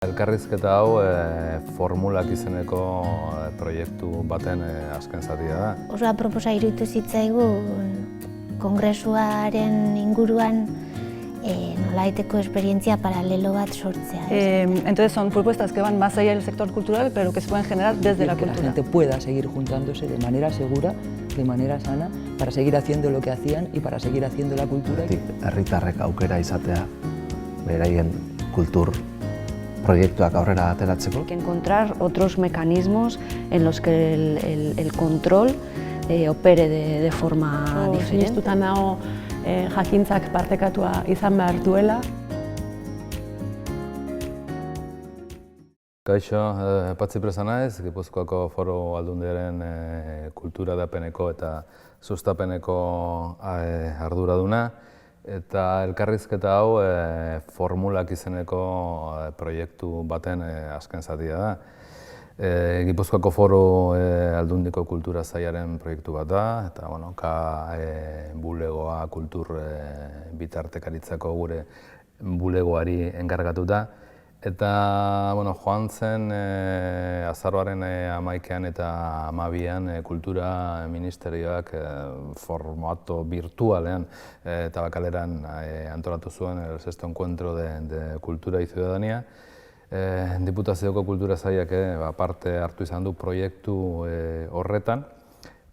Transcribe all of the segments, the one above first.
Elkarrizketa hau formulak izeneko proiektu baten azken zatia da. Oso aproposa iruditu zitzaigun kongresuaren inguruan nolabaiteko esperientzia paralelo bat sortzea. Entonces son propuestas que van más allá del sector cultural, pero que se pueden generar desde la cultura. Que la gente pueda seguir juntándose de manera segura, de manera sana, para seguir haciendo lo que hacían y para seguir haciendo la cultura. Herritarrek aukera izatea, beraien kultur proiektuak aurrera ateratzeko. Hay que encontrar otros mecanismos en los que el control opere de forma diferente. Sinestuta nago jakintzak partekatua izan behar duela. Kaixo, Patxi Presa naiz, Gipuzkoako Foru Aldundiaren kultura hedapeneko eta sustapeneko arduraduna. Eta elkarrizketa hau formulak izeneko proiektu baten azken zatia da. Gipuzkoako Foru Aldundiko kultura sailaren proiektu bat da, eta bulegoa kultur bitartekaritzako gure bulegoari enkargatuta. Eta joan zen azaroaren 11 eta 12 kultura ministerioak formato virtualean Tabakaleran antolatu zuen el sexto encuentro de cultura y ciudadanía. Diputazioko kultura sailak parte hartu izan du proiektu horretan.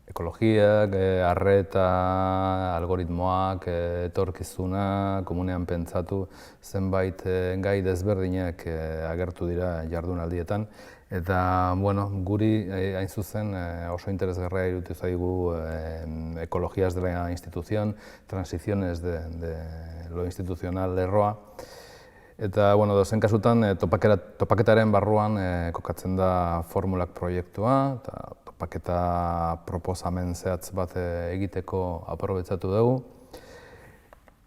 Ekologiak, arreta, algoritmoak, etorkizuna, komunean pentsatu zenbait gai desberdinak agertu dira jardunaldietan. Eta guri hain zuzen oso interesgarria iruditu zaigu ecologías de la institución, transiciones de lo institucional lerroa. Eta dozen kasutan topaketaren barruan kokatzen da formulak proiektua, eta topaketa proposamen zehatz bat egiteko aprobetxatu dugu.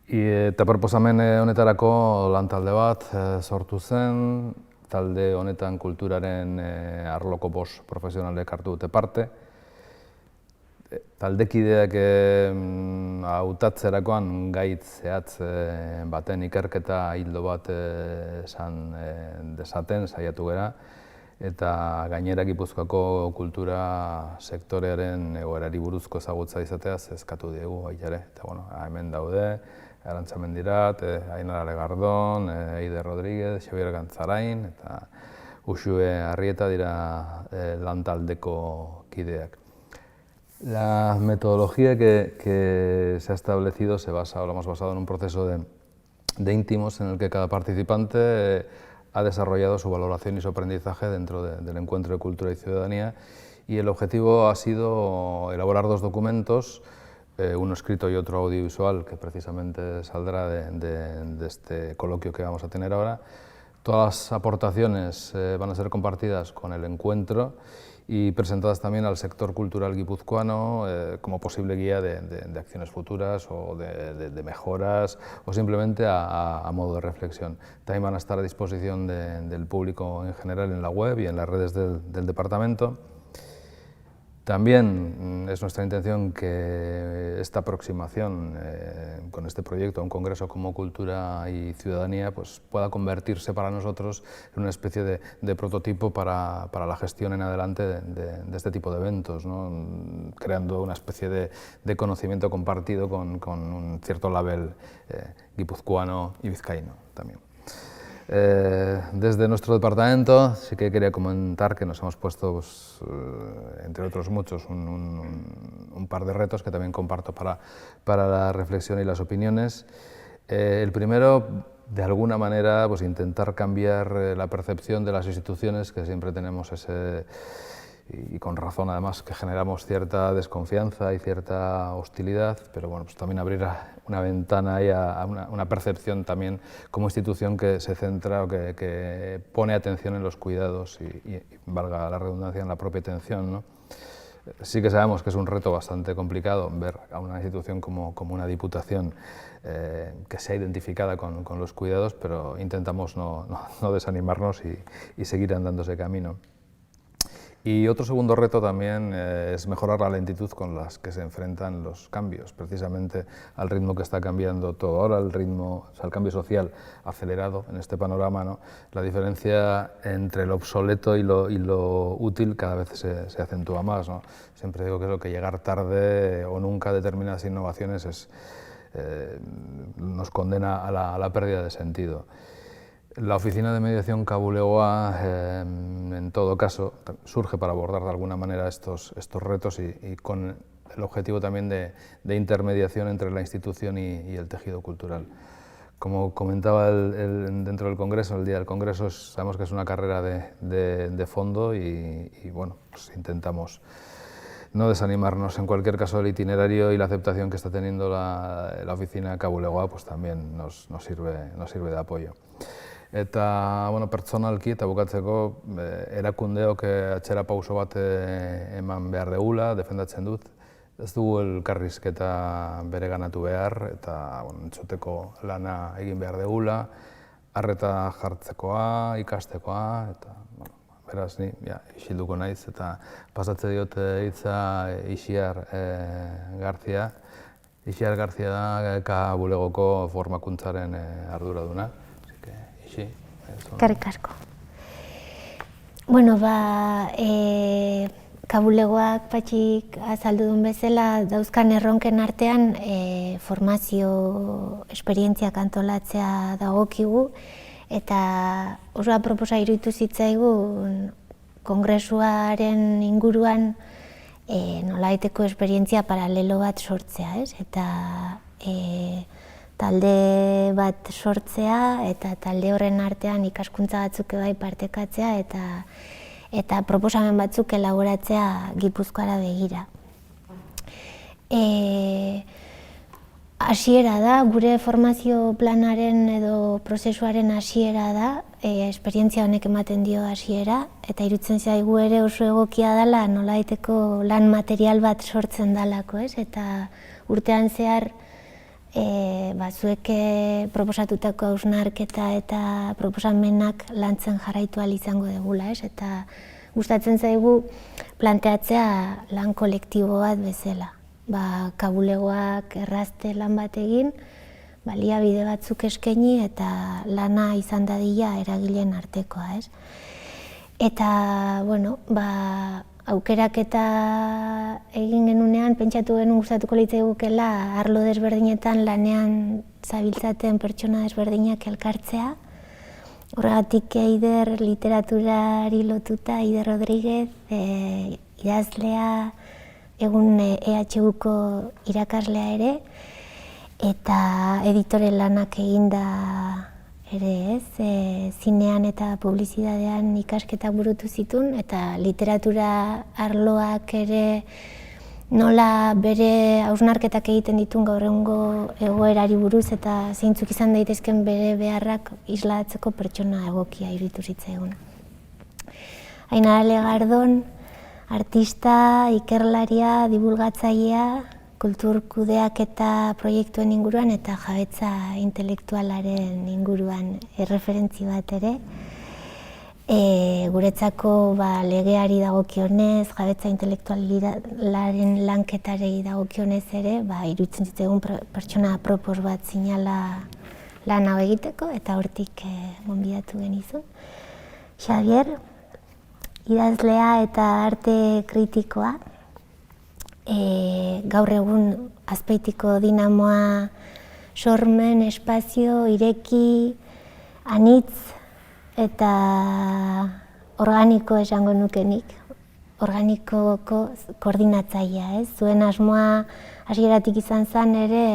Eta proposamen honetarako lantalde bat sortu zen, talde honetan kulturaren arloko 5 profesionalek hartu dute parte. Taldekideak hautatzerakoan gaitz zehatz baten ikerketa hildo bat esan dezaten saiatu gara, eta gainera Gipuzkoako kultura sektorearen egoerari buruzko ezagutza izatea eskatu diegu baitare. Eta hemen daude, Arantxa Mendirat, Ainara Legardon, Eider Rodríguez, Xabier Gantzarain eta Uxue Arrieta dira lantaldeko kideak. La metodología que se ha establecido lo hemos basado en un proceso de íntimos en el que cada participante ha desarrollado su valoración y su aprendizaje dentro del encuentro de cultura y ciudadanía, y el objetivo ha sido elaborar 2 documentos, uno escrito y otro audiovisual, que precisamente saldrá de este coloquio que vamos a tener ahora. Todas las aportaciones van a ser compartidas con el encuentro y presentadas también al sector cultural guipuzcoano como posible guía de acciones futuras o de mejoras o simplemente a modo de reflexión. También van a estar a disposición del público en general en la web y en las redes del departamento. También es nuestra intención que esta aproximación con este proyecto a un congreso como Cultura y Ciudadanía pueda convertirse para nosotros en una especie de prototipo para la gestión en adelante de este tipo de eventos, ¿no? Creando una especie de conocimiento compartido con un cierto label guipuzcoano y vizcaíno también. Desde nuestro departamento sí que quería comentar que nos hemos puesto, entre otros muchos, un par de retos que también comparto para la reflexión y las opiniones. El primero, de alguna manera, intentar cambiar la percepción de las instituciones, que siempre tenemos y con razón además, que generamos cierta desconfianza y cierta hostilidad, pero también abrir una ventana ahí a una percepción también como institución que se centra o que pone atención en los cuidados y valga la redundancia, en la propia atención, ¿no? Sí que sabemos que es un reto bastante complicado ver a una institución como una diputación que sea identificada con los cuidados, pero intentamos no desanimarnos y seguir andando ese camino. Y otro segundo reto también es mejorar la lentitud con las que se enfrentan los cambios, precisamente al ritmo que está cambiando todo ahora, el ritmo, o sea, el cambio social acelerado en este panorama, ¿no? La diferencia entre lo obsoleto y lo útil cada vez se acentúa más, ¿no? Siempre digo que llegar tarde o nunca a determinadas innovaciones nos condena a la pérdida de sentido. La Oficina de Mediación Kabulegoa, en todo caso, surge para abordar de alguna manera estos retos y con el objetivo también de intermediación entre la institución y el tejido cultural. Como comentaba dentro del Congreso, el día del Congreso, sabemos que es una carrera de fondo y bueno, pues intentamos no desanimarnos. En cualquier caso, el itinerario y la aceptación que está teniendo la Oficina Kabulegoa pues también nos sirve de apoyo. Eta, bueno, pertsonalki eta bukatzeko erakundeok atzera pauso bat eman behar degula, defendatzen dut. Ez dugu elkarrizketa bereganatu behar eta entzuteko lana egin behar degula, arreta jartzekoa, ikastekoa, eta beraz ni isilduko naiz eta pasatze diot hitza Ixiar Garzia. Ixiar Garzia da Kabulegoko formakuntzaren arduraduna. Eskerrik asko. Bueno, Kabulegoak Patxik azaldu duen bezala dauzkan erronken artean formazio esperientziak antolatzea dagokigu eta oso aproposa iruditu zitzaigun kongresuaren inguruan nolabaiteko esperientzia paralelo bat sortzea, ez? Eta talde bat sortzea eta talde horren artean ikaskuntza batzuk bai partekatzea eta proposamen batzuk elaboratzea Gipuzkoara begira. Hasiera da, gure formazio planaren edo prozesuaren hasiera da, esperientzia honek ematen dio hasiera eta iruditzen zaigu ere oso egokia dela nolabaiteko lan material bat sortzen dalako, ez? Eta urtean zehar zuek proposatutako hausnarketa eta proposamenak lantzen jarraitu ahal izango dugula, ez? Eta gustatzen zaigu planteatzea lan kolektibo bat bezala. Kabulegoak errazte lan bat egin, baliabide batzuk eskaini eta lana izan dadila eragileen artekoa, ez? Eta, bueno, aukeraketa egin genunean, pentsatu genuen gustatuko litzaigukela arlo desberdinetan lanean zabiltzaten pertsona desberdinak elkartzea. Horregatik Eider literaturari lotuta, Eider Rodríguez, idazlea, egun EHUko irakaslea ere, eta editore lanak eginda ere, ez, zinean eta publizidadean ikasketak burutu zituen, eta literatura arloak ere nola bere hausnarketak egiten dituen gaur egungo egoerari buruz eta zeintzuk izan daitezken bere beharrak islatzeko pertsona egokia iruditu zitzaigun. Ainara Legardon, artista, ikerlaria, divulgatzailea, kultur kudeaketa proiektuen inguruan eta jabetza intelektualaren inguruan erreferentzi bat ere. Guretzako legeari dagokionez, jabetza intelektualaren lanketarei dagokionez ere, iruditzen zitzaigun pertsona apropos bat zinala lan hau egiteko eta hortik gonbidatu genizun. Xavier, idazlea eta arte kritikoa, gaur egun Azpeitiko dinamoa sormen, espazio, ireki, anitz eta organiko esango nukenik, organikoko koordinatzailea, ez? Zuen asmoa hasieratik izan zen ere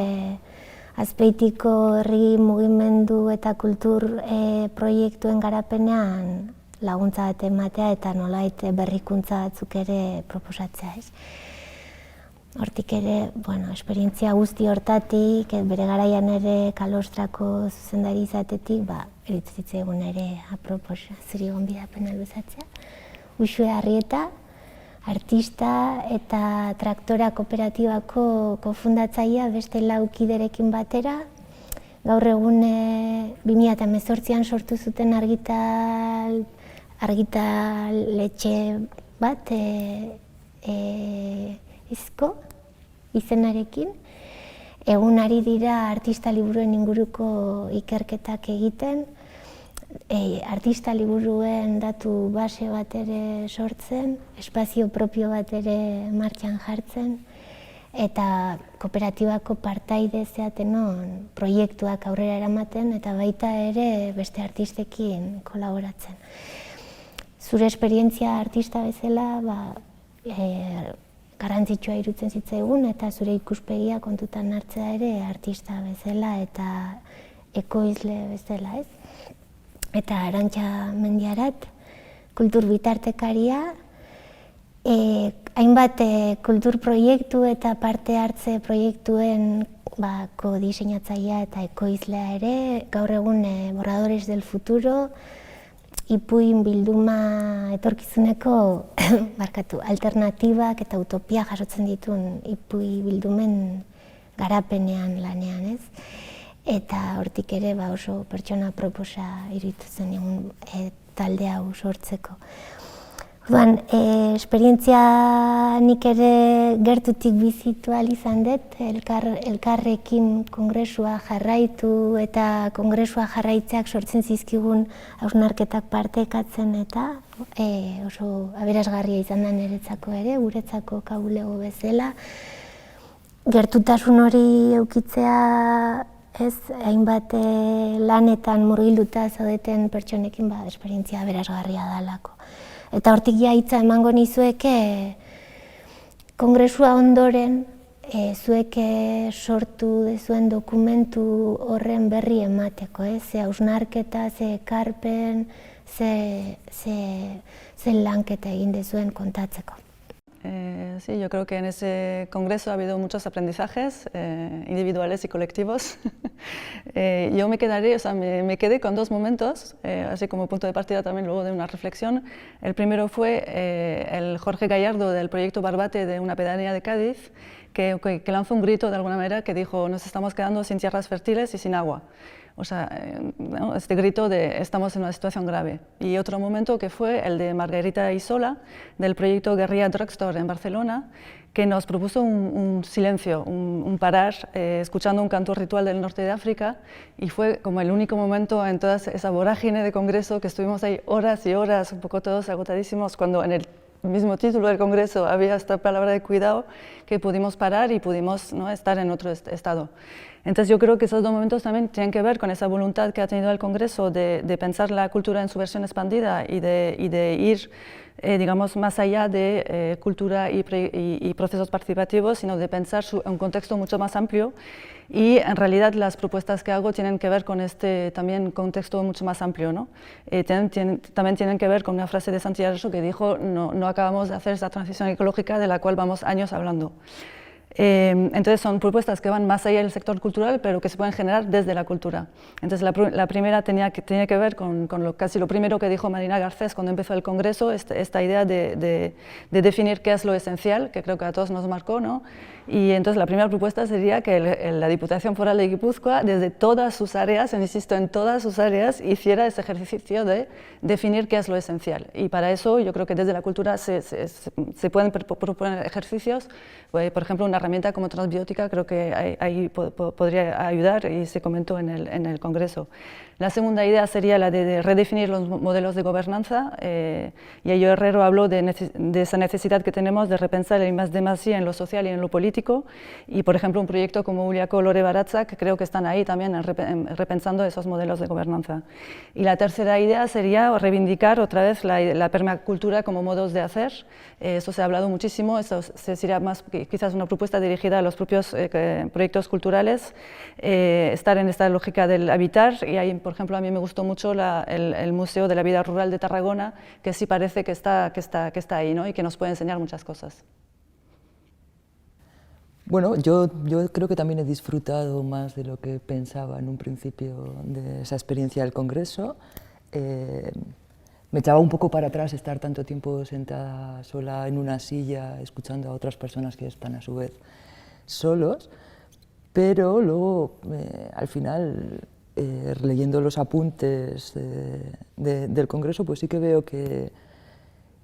Azpeitiko herri mugimendu eta kultur proiektuen garapenean laguntza bat ematea eta nolabait berrikuntza batzuk ere proposatzea, ez? Hortik ere, esperientzia guzti hortatik, bere garaian ere Kalostrako zuzendari izatetik, eritzitzaigun ere apropos zuri gonbidapena luzatzea. Uxue Arrieta, artista eta traktora kooperatibako kofundatzailea beste 4 kiderekin batera. Gaur egun 2018an sortu zuten argitaletxe bat izko izenarekin. Egun ari dira artista liburuen inguruko ikerketak egiten, artista liburuen datu base bat ere sortzen, espazio propio bat ere martxan jartzen, eta kooperatibako partaide zeatenon proiektuak aurrera eramaten eta baita ere beste artistekin kolaboratzen. Zure esperientzia artista bezala garrantzitsua iruditzen zitzaigun eta zure ikuspegia kontutan hartzea ere artista bezala eta ekoizle bezala, ez? Eta Arantxa Mendiarat, kultur bitartekaria, hainbat kultur proiektu eta parte hartze proiektuen kodiseinatzailea eta ekoizlea ere, gaur egun Borradores del Futuro, ipuin bilduma etorkizuneko alternatibak eta utopia jasotzen dituen ipui bildumen garapenean lanean, ez? Eta hortik ere oso pertsona proposa iruditzen egun talde hau sortzeko. Orduan, esperientzia nik ere gertutik bizitu ahal izan dut, elkarrekin kongresua jarraitu eta kongresua jarraitzeak sortzen zizkigun hausnarketak partekatzen eta oso aberasgarria izan da niretzako ere, guretzako kabulego bezala. Gertutasun hori edukitzea hainbat lanetan murgilduta zaudeten pertsonekin esperientzia aberasgarria dalako. Eta hortik hitza emango nizueke kongresua ondoren zuek sortu dezuen dokumentu horren berri emateko, ze hausnarketa, ze ekarpen, ze lanketa egin dezuen kontatzeko. Sí, yo creo que en ese congreso ha habido muchos aprendizajes individuales y colectivos. Yo me quedé con dos momentos, así como punto de partida también luego de una reflexión. El primero fue el Jorge Gallardo del proyecto Barbate de una pedanía de Cádiz, que lanzó un grito de alguna manera que dijo: nos estamos quedando sin tierras fértiles y sin agua. O sea, este grito de estamos en una situación grave. Y otro momento que fue el de Margarita Isola, del proyecto Guerrilla Drugstore en Barcelona, que nos propuso un silencio, un parar, escuchando un canto ritual del norte de África, y fue como el único momento en toda esa vorágine de congreso que estuvimos ahí horas y horas, un poco todos agotadísimos, cuando en el mismo título del congreso había esta palabra de cuidado, que pudimos parar y pudimos estar en otro estado. Entonces yo creo que esos dos momentos también tienen que ver con esa voluntad que ha tenido el Congreso de pensar la cultura en su versión expandida y de ir, digamos, más allá de cultura y procesos participativos, sino de pensar un contexto mucho más amplio. Y en realidad las propuestas que hago tienen que ver con este también contexto mucho más amplio, ¿no? También tienen que ver con una frase de Santi Arroyo que dijo: no acabamos de hacer esa transición ecológica de la cual vamos años hablando. Entonces son propuestas que van más allá del sector cultural, pero que se pueden generar desde la cultura. Entonces la primera tenía que ver con casi lo primero que dijo Marina Garcés cuando empezó el Congreso, esta idea de definir qué es lo esencial, que creo que a todos nos marcó, ¿no? Y entonces la primera propuesta sería que la Diputación Foral de Guipúzcoa, desde todas sus áreas, insisto, en todas sus áreas, hiciera ese ejercicio de definir qué es lo esencial. Y para eso yo creo que desde la cultura se pueden proponer ejercicios. Por ejemplo, una herramienta como Transbiótica creo que ahí podría ayudar, y se comentó en el Congreso. La segunda idea sería la de redefinir los modelos de gobernanza. Yayo Herrero habló de esa necesidad que tenemos de repensar el I+D+I en lo social y en lo político, y por ejemplo un proyecto como Uliako Lore Baratza, que creo que están ahí también repensando esos modelos de gobernanza. Y la tercera idea sería reivindicar otra vez la permacultura como modos de hacer. Eso se ha hablado muchísimo, eso sería más quizás una propuesta dirigida a los propios proyectos culturales, estar en esta lógica del habitar. Y ahí, por ejemplo, a mí me gustó mucho el Museo de la Vida Rural de Tarragona, que sí parece que está ahí, ¿no? Y que nos puede enseñar muchas cosas. Bueno, yo creo que también he disfrutado más de lo que pensaba en un principio de esa experiencia del Congreso. Me echaba un poco para atrás estar tanto tiempo sentada sola en una silla escuchando a otras personas que están a su vez solos, pero luego al final, leyendo los apuntes del Congreso, pues sí que veo que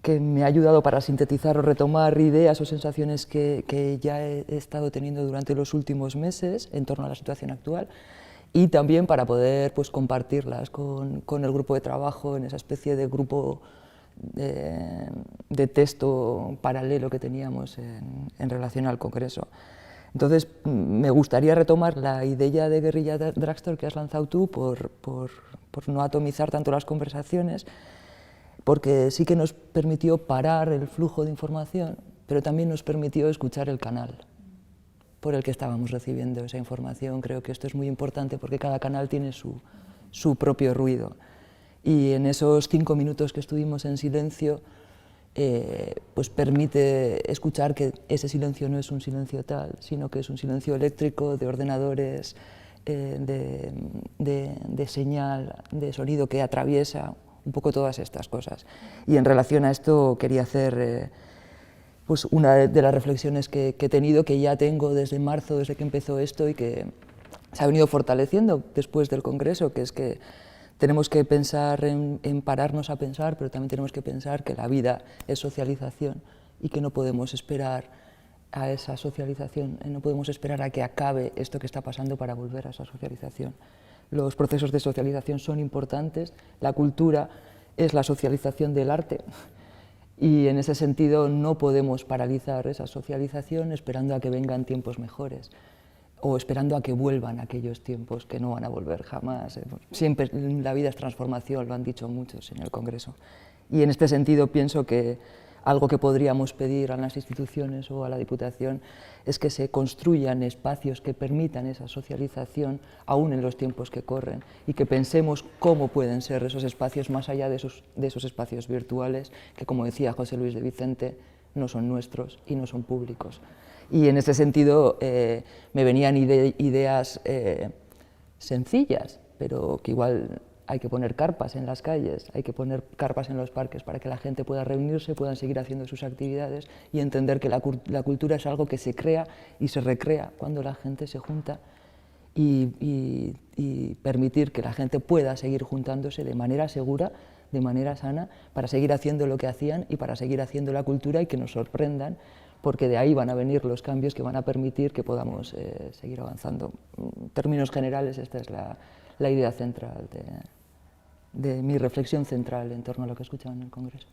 que me ha ayudado para sintetizar o retomar ideas o sensaciones que ya he estado teniendo durante los últimos meses en torno a la situación actual, y también para poder pues, compartirlas con el grupo de trabajo en esa especie de grupo de texto paralelo que teníamos en relación al Congreso. Entonces, me gustaría retomar la idea de guerrilla drugstore que has lanzado tú por no atomizar tanto las conversaciones, porque sí que nos permitió parar el flujo de información, pero también nos permitió escuchar el canal por el que estábamos recibiendo esa información. Creo que esto es muy importante porque cada canal tiene su propio ruido. Y en esos 5 minutos que estuvimos en silencio, pues permite escuchar que ese silencio no es un silencio tal, sino que es un silencio eléctrico de ordenadores, de señal, de sonido que atraviesa un poco todas estas cosas. Y en relación a esto quería hacer pues una de las reflexiones que he tenido, que ya tengo desde marzo, desde que empezó esto, y que se ha venido fortaleciendo después del Congreso, que es que tenemos que pensar en pararnos a pensar, pero también tenemos que pensar que la vida es socialización y que no podemos esperar a esa socialización, no podemos esperar a que acabe esto que está pasando para volver a esa socialización. Los procesos de socialización son importantes, la cultura es la socialización del arte y en ese sentido no podemos paralizar esa socialización esperando a que vengan tiempos mejores o esperando a que vuelvan aquellos tiempos que no van a volver jamás. Siempre la vida es transformación, lo han dicho muchos en el Congreso. Y en este sentido pienso que algo que podríamos pedir a las instituciones o a la Diputación es que se construyan espacios que permitan esa socialización aún en los tiempos que corren y que pensemos cómo pueden ser esos espacios más allá de esos espacios virtuales que, como decía José Luis de Vicente, no son nuestros y no son públicos. Y en ese sentido me venían ideas sencillas, pero que igual hay que poner carpas en las calles, hay que poner carpas en los parques para que la gente pueda reunirse, puedan seguir haciendo sus actividades y entender que la cultura es algo que se crea y se recrea cuando la gente se junta y permitir que la gente pueda seguir juntándose de manera segura, de manera sana, para seguir haciendo lo que hacían y para seguir haciendo la cultura y que nos sorprendan, porque de ahí van a venir los cambios que van a permitir que podamos seguir avanzando. En términos generales, esta es la idea central de mi reflexión central en torno a lo que he escuchado en el Congreso.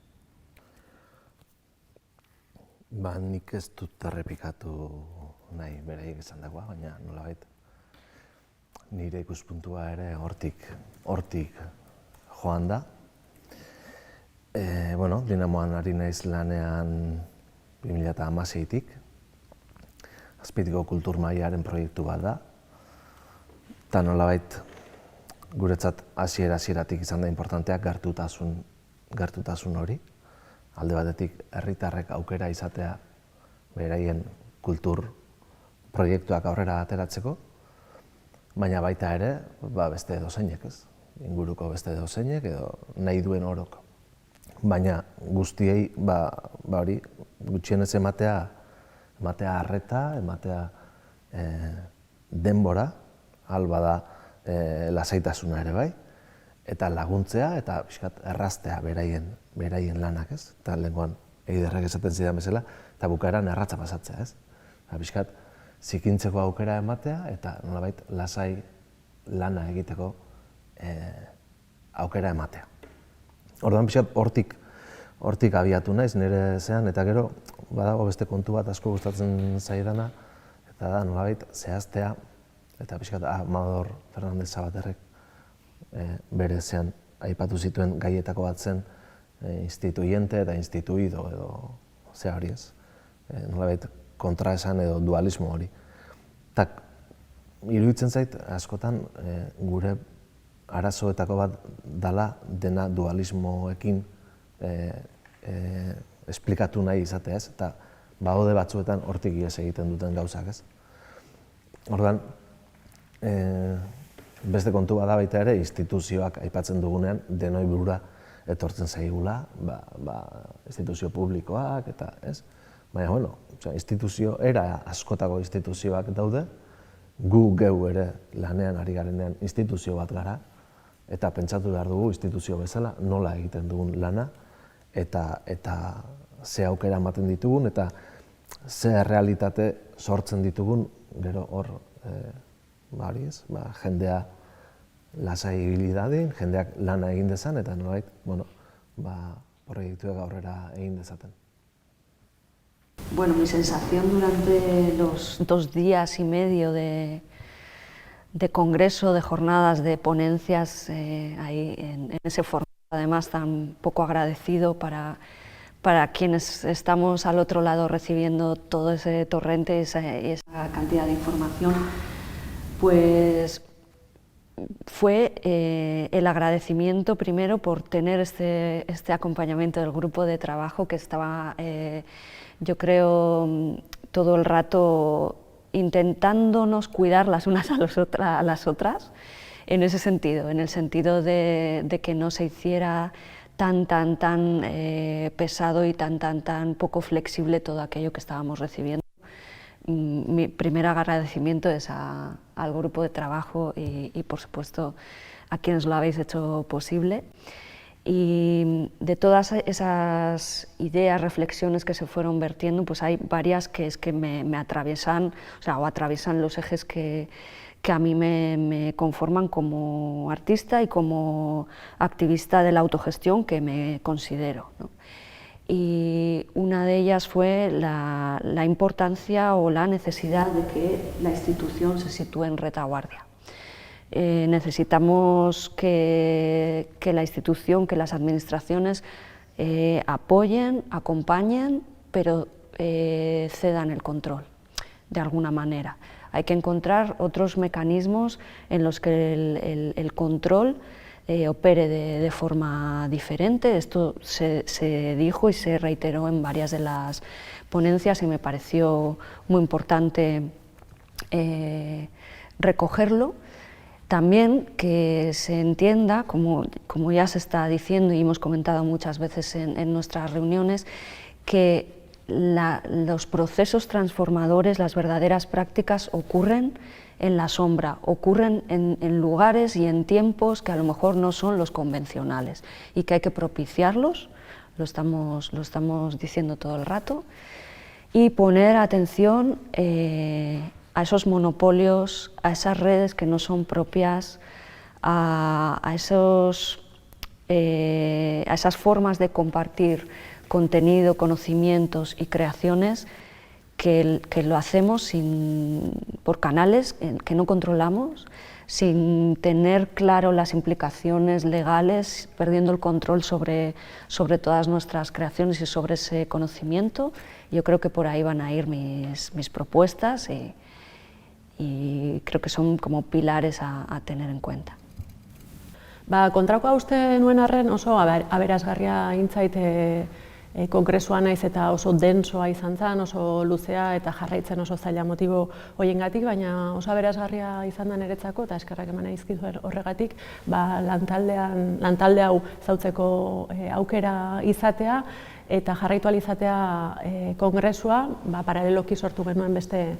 Nik ez dut errepikatu nahi beraiek esan dagoa, baina nolabait nire ikuspuntua ere hortik joan da. Dinamoan ari naiz lanean 2016-tik, Azpeitiko kultur mailaren proiektu bat da, eta nolabait guretzat hasieratik izan da importanteak gertutasun hori. Alde batetik herritarrek aukera izatea beraien kultur proiektuak aurrera ateratzeko, baina baita ere beste edozeinek, inguruko beste edozeinek edo nahi duen orok. Baina guztiei hori gutxienez ematea arreta, ematea denbora, alba da lasaitasuna ere bai, eta laguntzea eta pixkat erraztea beraien lanak, ez? Eta lehenkoan Eiderrek esaten zidan bezala, eta bukaeran erratza pasatzea, ez? Pixkat zikintzeko aukera ematea eta nolabait lasai lana egiteko aukera ematea. Orduan pixkat hortik abiatu naiz nire zean, eta gero badago beste kontu bat asko gustatzen zaidana, eta da nolabait zehaztea, eta pixkat Amador Fernández Sabaterrek bere zean aipatu zituen gaietako bat zen instituyente eta instituido edo zea hori ez, nolabait kontraesan edo dualismo hori. Eta iruditzen zait askotan gure arazoetako bat dala dena dualismoekin esplikatu nahi izatea ez, eta badaude batzuetan hortik ihes egiten duten gauzak ez. Orduan, beste kontu bada baita ere, instituzioak aipatzen dugunean denoi burura etortzen zaigula, instituzio publikoak eta ez. Baina, era askotako instituzioak daude, gu geu ere lanean ari garenean instituzio bat gara, eta pentsatu behar dugu instituzio bezala nola egiten dugun lana, eta ze aukera ematen ditugun, eta ze realitate sortzen ditugun, gero hor, jendea lasai ibili dadin, jendeak lana egin dezan, eta nolabait, proiektuak aurrera egin dezaten. Bueno, mi sensación durante los 2 días y medio de congreso, de jornadas, de ponencias, ahí en ese formato, además tan poco agradecido para quienes estamos al otro lado recibiendo todo ese torrente y esa cantidad de información, pues fue el agradecimiento primero por tener este acompañamiento del grupo de trabajo que estaba, yo creo, todo el rato intentándonos cuidar las unas a las otras, en ese sentido, en el sentido de que no se hiciera tan pesado y tan poco flexible todo aquello que estábamos recibiendo. Mi primer agradecimiento es al grupo de trabajo y por supuesto a quienes lo habéis hecho posible. Y de todas esas ideas, reflexiones que se fueron vertiendo, pues hay varias que es que me atraviesan, o atraviesan los ejes que a mí me conforman como artista y como activista de la autogestión que me considero, ¿no? Y una de ellas fue la importancia o la necesidad de que la institución se sitúe en retaguardia. Necesitamos que la institución, que las administraciones apoyen, acompañen, pero cedan el control, de alguna manera. Hay que encontrar otros mecanismos en los que el control opere de forma diferente. Esto se dijo y se reiteró en varias de las ponencias y me pareció muy importante recogerlo. También que se entienda, como ya se está diciendo y hemos comentado muchas veces en nuestras reuniones, que los procesos transformadores, las verdaderas prácticas ocurren en la sombra, ocurren en lugares y en tiempos que a lo mejor no son los convencionales y que hay que propiciarlos, lo estamos diciendo todo el rato, y poner atención a esos monopolios, a esas redes que no son propias, a esas formas de compartir contenido, conocimientos y creaciones que lo hacemos por canales que no controlamos, sin tener claro las implicaciones legales, perdiendo el control sobre todas nuestras creaciones y sobre ese conocimiento. Yo creo que por ahí van a ir mis propuestas y creo que son como pilares a tener en cuenta. Kontrakoa uste nuen arren oso aberasgarria intzait kongresua naiz eta oso densoa izan zen, oso luzea eta jarraitzen oso zaila motibo horiengatik, baina oso aberasgarria izan da niretzako eta eskerrak eman dizkizu horregatik, lantalde hau zautzeko aukera izatea eta jarraitu ahal izatea kongresua, paraleloki sortu genuen beste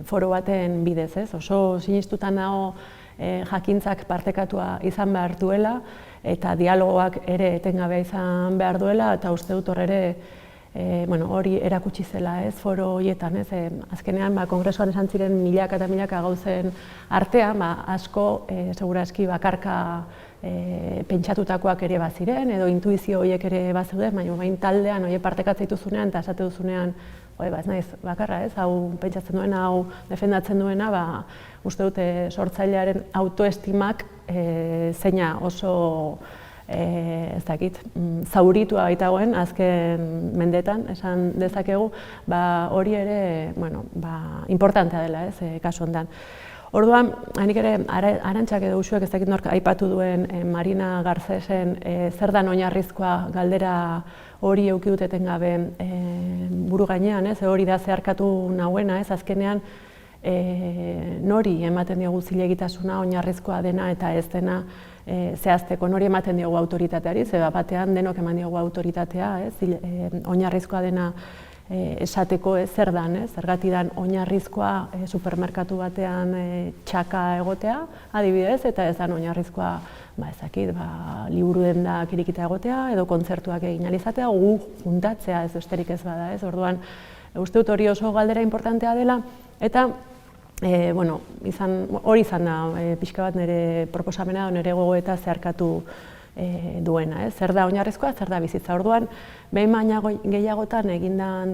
foro baten bidez, ez? Oso sinistutan nago jakintzak partekatua izan behar duela eta dialogoak ere etengabea izan behar duela eta uste dut hor ere hori erakutsi zela, ez, foro horietan, ez, azkenean kongresuan esan ziren milaka eta milaka gauzen artean, asko segurazki bakarka pentsatutakoak ere baziren edo intuizio horiek ere bazeuden, baina bain taldean horiek partekatzen dituzunean eta esate duzunean ez naiz bakarra, ez, hau pentsatzen duena, hau defendatzen duena, uste dute sortzailearen autoestimak zeina oso ez dakit, zauritua baitagoen azken mendetan, esan dezakegu, hori ere importantea dela, ez, kasu hontan. Orduan, hanik ere, Arantxak edo Uxuek ez dakit nork aipatu duen Marina Garcesen zer dan oinarrizkoa galdera hori eduki dut etengabe buru gainean, ez, hori da zeharkatu nauena, ez, azkenean nori ematen diogu zilegitasuna oinarrizkoa dena eta ez dena zehazteko, nori ematen diogu autoritateari, ze batean denok eman diogu autoritatea, oinarrizkoa dena esateko zer dan, zergatik dan oinarrizkoa supermerkatu batean txaka egotea, adibidez, eta ez dan oinarrizkoa liburu dendak irikita egotea, edo kontzertuak egin alizatea, gu juntatzea ez besterik ez bada, ez? Orduan, uste dut hori oso galdera importantea dela, eta hori izan da pixka bat nire proposamena, nire gogoeta zeharkatu duena. Zer da oinarrizkoa, zer da bizitza. Orduan, behin baina gehiagotan egindan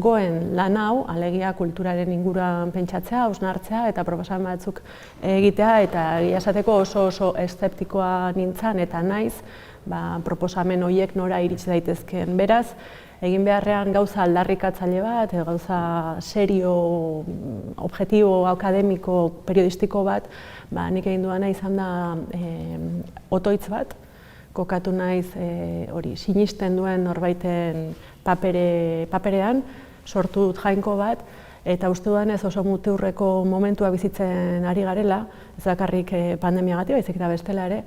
goen lan hau, alegia kulturaren inguruan pentsatzea, hausnartzea eta proposamen batzuk egitea, eta egia esateko oso eszeptikoa nintzen eta naiz proposamen horiek nora iritsi daitezkeen. Beraz, egin beharrean gauza aldarrikatzaile bat, gauza serio, objektibo, akademiko, periodistiko bat, nik egin duana izan da otoitz bat, kokatu naiz hori sinisten duen norbaiten paperean, sortu dut jainko bat, eta uste dudanez oso muturreko momentua bizitzen ari garela, ez bakarrik pandemiagatik, baizik eta bestela ere,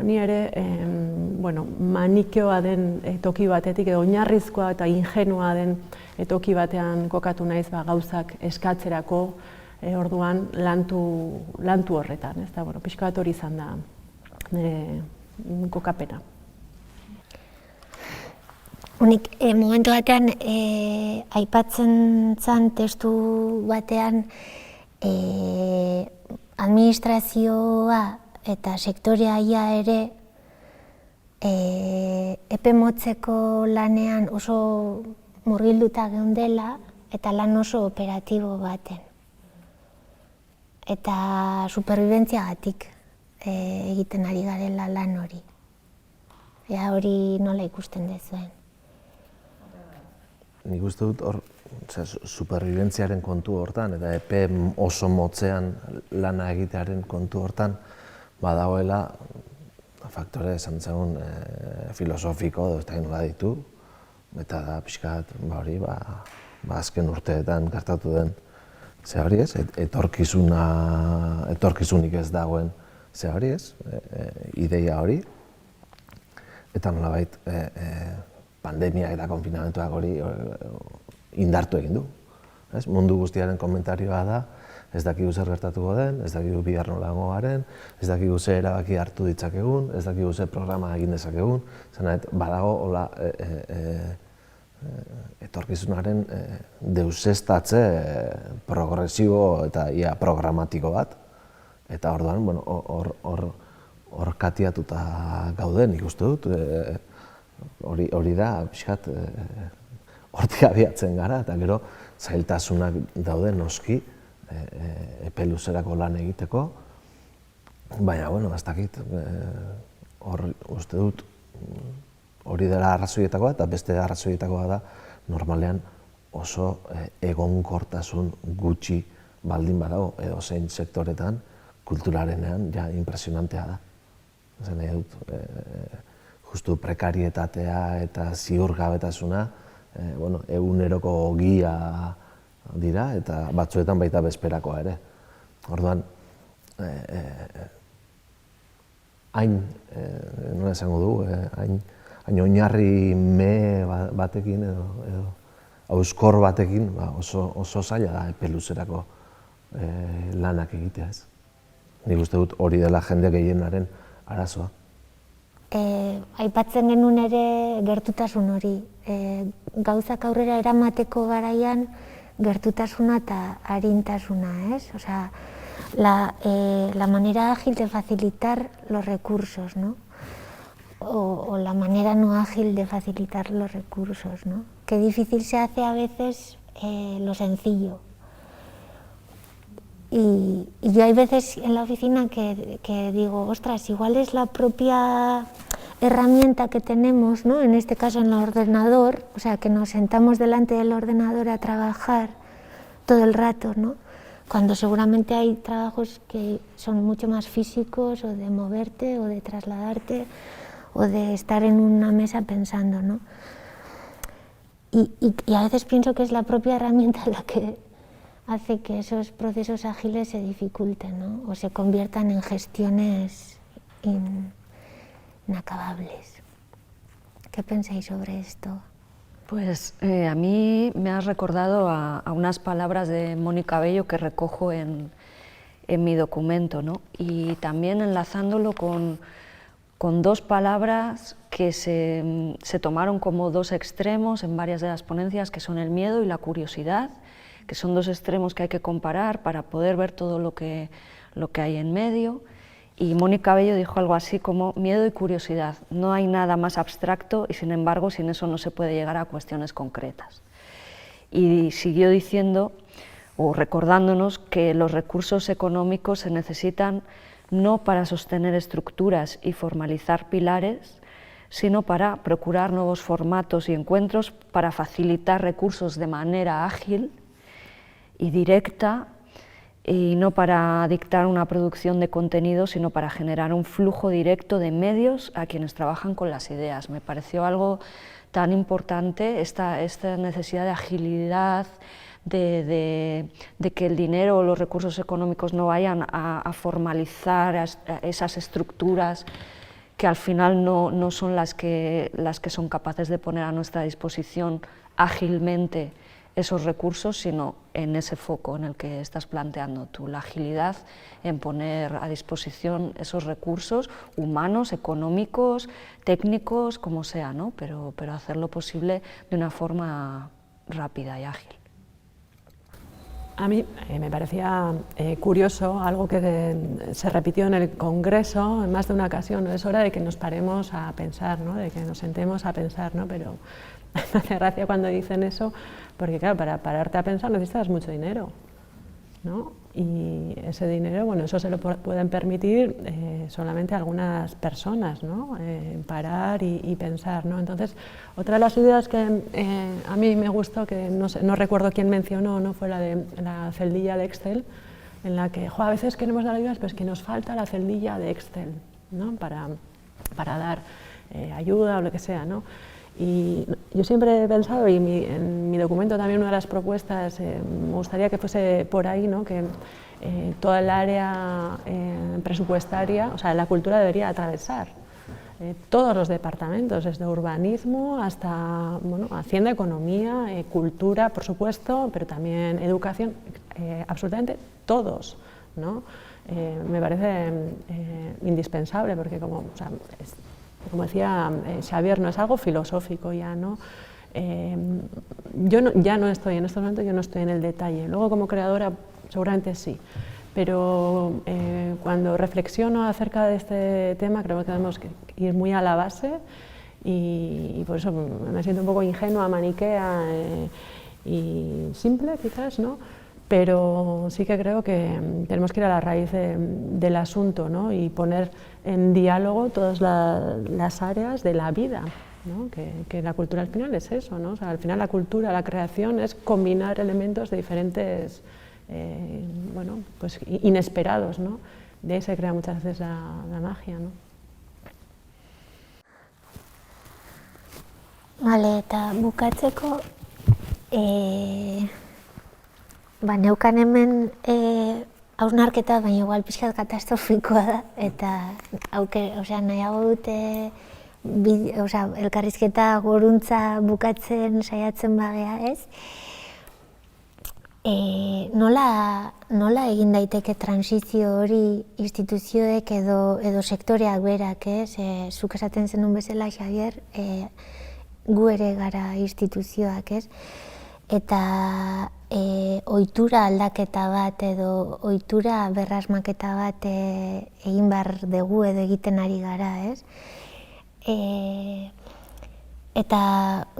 ni ere manikeoa den toki batetik, edo oinarrizkoa eta ingenua den toki batean kokatu naiz gauzak eskatzerako, orduan lantu horretan, ez da, pixka bat hori izan da nire kokapena. Unik, momentu batean, aipatzen zen testu batean administrazioa eta sektorea ia ere epe motzeko lanean oso murgilduta geundela eta lan oso operatibo baten. Eta superbibentziagatik egiten ari garela lan hori. Ea hori nola ikusten dezuen. Nik uste dut hor, superbibentziaren kontu hortan, eta epe oso motzean lana egitearen kontu hortan, badagoela faktore esan zegoen filosofiko edo ez da nola ditu, eta da pixkat hori azken urteetan gertatu den ze hori ez, etorkizunik ez dagoen ze hori ez, ideia hori, eta nolabait pandemia eta konfinamentuak hori indartu egin du. Mundu guztiaren komentarioa da, ez dakigu zer gertatuko den, ez dakigu bihar nola egongo garen, ez dakigu ze erabaki hartu ditzakegun, ez dakigu ze programa egin dezakegun, badago hola etorkizunaren deusestatze progresibo eta ia programatiko bat, eta orduan hor katiatuta gauden ikustu dut, hori da pixkat hortik abiatzen gara, eta gero zailtasunak daude noski epe luzerako lan egiteko, baina, ez dakit, hor uste dut hori dela arrazoietakoa eta beste arrazoietakoa da normalean oso egonkortasun gutxi baldin badago edo zein sektoretan kulturarenean ja impresionantea da. Zer nahi dut, justu prekarietatea eta ziurgabetasuna eguneroko ogia dira eta batzuetan baita bezperakoa ere. Orduan, hain, nola esango du, hain oinarri me batekin edo auskor batekin oso zaila da epe luzerako lanak egitea ez. Nik uste dut hori dela jende gehienaren arazoa. Aipatzen genuen ere gertutasun hori. Gauzak aurrera eramateko garaian gertutasuna eta arintasuna, ez? Osea, la manera ágil de facilitar los recursos, ¿no? O la manera no ágil de facilitar los recursos, ¿no? Qué difícil se hace a veces lo sencillo. Y yo hay veces en la oficina que digo, ostras, igual es la propia herramienta que tenemos, ¿no? En este caso en el ordenador, o sea, que nos sentamos delante del ordenador a trabajar todo el rato, ¿no? Cuando seguramente hay trabajos que son mucho más físicos, o de moverte, o de trasladarte, o de estar en una mesa pensando, ¿no? Y a veces pienso que es la propia herramienta la que hace que esos procesos ágiles se dificulten, ¿no? O se conviertan en gestiones inacabables. ¿Qué pensáis sobre esto? Pues a mí me has recordado a unas palabras de Mónica Bello que recojo en en mi documento, ¿no? Y también enlazándolo con dos palabras que se tomaron como dos extremos en varias de las ponencias, que son el miedo y la curiosidad, que son dos extremos que hay que comparar para poder ver todo lo que hay en medio. Y Mónica Bello dijo algo así como miedo y curiosidad. No hay nada más abstracto y, sin embargo, sin eso no se puede llegar a cuestiones concretas. Y siguió diciendo, o recordándonos, que los recursos económicos se necesitan no para sostener estructuras y formalizar pilares, sino para procurar nuevos formatos y encuentros, para facilitar recursos de manera ágil y directa, y no para dictar una producción de contenido, sino para generar un flujo directo de medios a quienes trabajan con las ideas. Me pareció algo tan importante esta necesidad de agilidad, de que el dinero o los recursos económicos no vayan a formalizar esas estructuras que al final no son las que son capaces de poner a nuestra disposición ágilmente esos recursos, sino en ese foco en el que estás planteando tú, la agilidad en poner a disposición esos recursos humanos, económicos, técnicos, como sea, ¿no? Pero hacerlo posible de una forma rápida y ágil. A mí me parecía curioso algo que se repitió en el Congreso en más de una ocasión, ¿no? Es hora de que nos paremos a pensar, ¿no? De que nos sentemos a pensar, ¿no? Pero me hace gracia cuando dicen eso, porque claro, para pararte a pensar necesitas mucho dinero, ¿no? Y ese dinero, bueno, eso se lo pueden permitir solamente algunas personas, ¿no? Parar y pensar, ¿no? Entonces, otra de las ideas que a mí me gustó, que no recuerdo quién mencionó, ¿no? Fue la de la celdilla de Excel, en la que, a veces queremos dar ayudas, pero es que nos falta la celdilla de Excel, ¿no? Para dar ayuda o lo que sea, ¿no? Y yo siempre he pensado, y en mi documento también una de las propuestas, me gustaría que fuese por ahí, ¿no? Que toda el área presupuestaria, o sea, la cultura debería atravesar todos los departamentos, desde urbanismo hasta, bueno, Hacienda, Economía, Cultura, por supuesto, pero también Educación, absolutamente todos, ¿no? Me parece indispensable, porque como decía Xavier, no es algo filosófico ya, ¿no? Ya no estoy, en estos momentos yo no estoy en el detalle, luego como creadora seguramente sí, pero cuando reflexiono acerca de este tema creo que tenemos que ir muy a la base y por eso me siento un poco ingenua, maniquea y simple quizás, ¿no? Pero sí que creo que tenemos que ir a la raíz del asunto, ¿no? Y poner en diálogo todas las áreas de la vida, ¿no? Que la cultura al final es eso, ¿no? O sea, al final la cultura, la creación es combinar elementos de diferentes, bueno, pues inesperados, ¿no? De ahí se crea muchas veces la magia, ¿no? Vale, eta bukatzeko, neukan hemen hausnarketa, baina igual pixkat katastrofikoa da, eta nahiago dute elkarrizketa goruntza bukatzen saiatzen bagea, ez? Nola egin daiteke transizio hori instituzioek edo sektoreak berak, ez? Zuk esaten zenun bezala, Xavier, gu ere gara instituzioak, ez? Eta ohitura aldaketa bat edo ohitura berrasmaketa bat egin behar dugu edo egiten ari gara, ez? Eta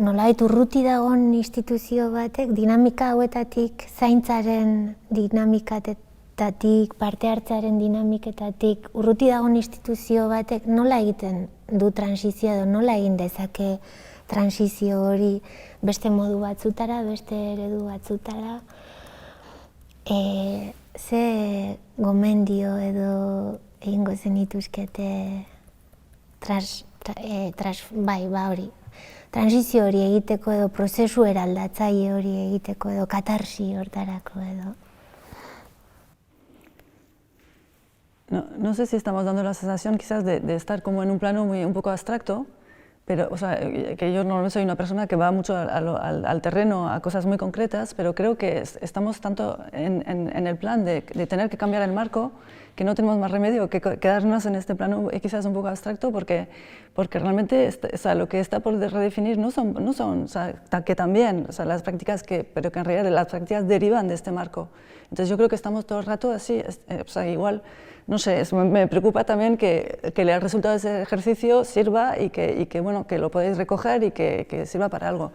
nolabait urruti dagoen instituzio batek dinamika hauetatik, zaintzaren dinamiketatik, parte hartzearen dinamiketatik, urruti dagoen instituzio batek nola egiten du transizioa edo nola egin dezake transizio hori beste modu batzutara, beste eredu batzutara. Ze gomendio edo egingo zenituzkete transizio hori egiteko edo prozesu eraldatzaile hori egiteko edo katarsi hortarako edo? No sé si estamos dando la sensación quizás de estar como en un plano un poco abstracto, pero, o sea, que yo no soy una persona que va mucho al terreno, a cosas muy concretas, pero creo que estamos tanto en el plan de tener que cambiar el marco que no tenemos más remedio que quedarnos en este plano quizás un poco abstracto, porque realmente o sea, lo que está por redefinir no son o sea, que también, o sea, las prácticas pero que en realidad las prácticas derivan de este marco. Entonces yo creo que estamos todo el rato así, o sea, igual, no sé, me preocupa también que el resultado de ese ejercicio sirva y que bueno, que lo podéis recoger y que sirva para algo.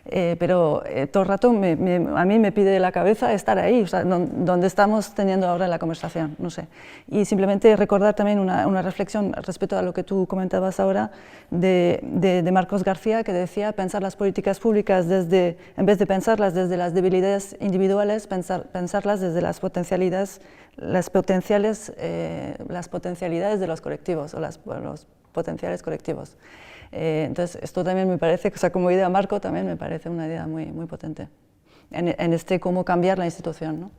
Pero todo el rato a mí me pide la cabeza estar ahí, o sea, donde estamos teniendo ahora la conversación, no sé. Y simplemente recordar también una reflexión respecto a lo que tú comentabas ahora de Marcos García, que decía pensar las políticas públicas en vez de pensarlas desde las debilidades individuales, pensarlas desde las potencialidades de los colectivos o los potenciales colectivos. Entonces, esto también me parece, o sea, como idea marco, también me parece una idea muy, muy potente en cómo cambiar la institución, ¿no?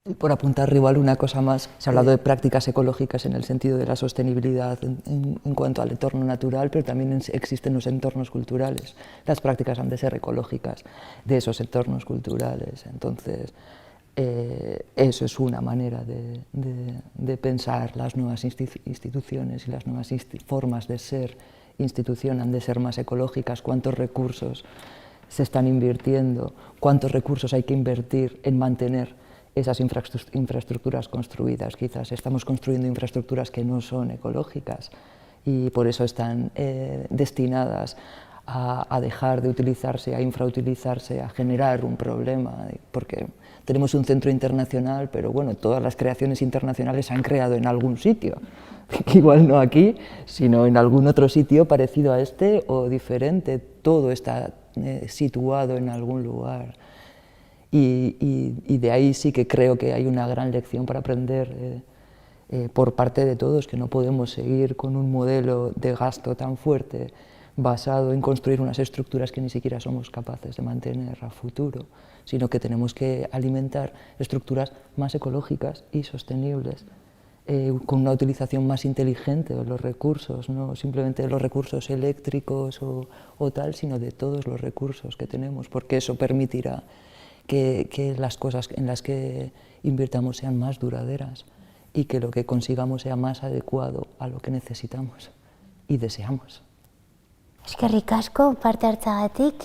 Y por apuntar igual una cosa más, se ha hablado de prácticas ecológicas en el sentido de la sostenibilidad en cuanto al entorno natural, pero también existen los entornos culturales. Las prácticas han de ser ecológicas de esos entornos culturales. Entonces, eso es una manera de pensar las nuevas instituciones y las nuevas formas de ser institución han de ser más ecológicas. ¿Cuántos recursos se están invirtiendo? ¿Cuántos recursos hay que invertir en mantener esas infraestructuras construidas? Quizás estamos construyendo infraestructuras que no son ecológicas y por eso están destinadas a dejar de utilizarse, a infrautilizarse, a generar un problema, porque tenemos un centro internacional, pero bueno, todas las creaciones internacionales se han creado en algún sitio, igual no aquí, sino en algún otro sitio parecido a este o diferente, todo está situado en algún lugar. Y de ahí sí que creo que hay una gran lección para aprender por parte de todos, que no podemos seguir con un modelo de gasto tan fuerte basado en construir unas estructuras que ni siquiera somos capaces de mantener a futuro, sino que tenemos que alimentar estructuras más ecológicas y sostenibles, con una utilización más inteligente de los recursos, no simplemente de los recursos eléctricos o tal, sino de todos los recursos que tenemos, porque eso permitirá que las cosas en las que invirtamos sean más duraderas y que lo que consigamos sea más adecuado a lo que necesitamos y deseamos. Eskerrik asko parte hartzagatik,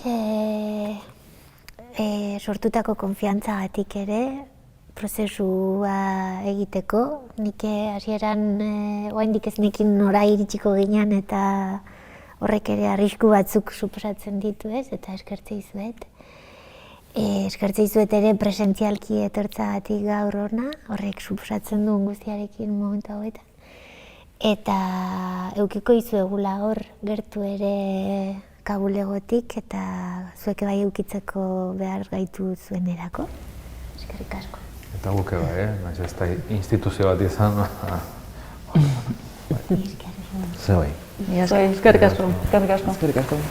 sortutako konfiantzagatik ere, prozesua egiteko. Nik hasieran oraindik ez nekin nora iritsiko ginen eta horrek ere arrisku batzuk suposatzen ditu, ez? Eta eskertzen dizuet. Eskertzen dizuet ere presentzialki etortzagatik gaur hona, horrek suposatzen duen guztiarekin momentu hauetan. Eta eukiko izuegula hor gertu ere Kabulegotik eta zuek bai eukitzeko behar gaitu zuenerako. Eskerrik asko. Eta guke bai, naiz ez da instituzio bat izan. Ze bai. Eskerrik asko. Eskerrik asko.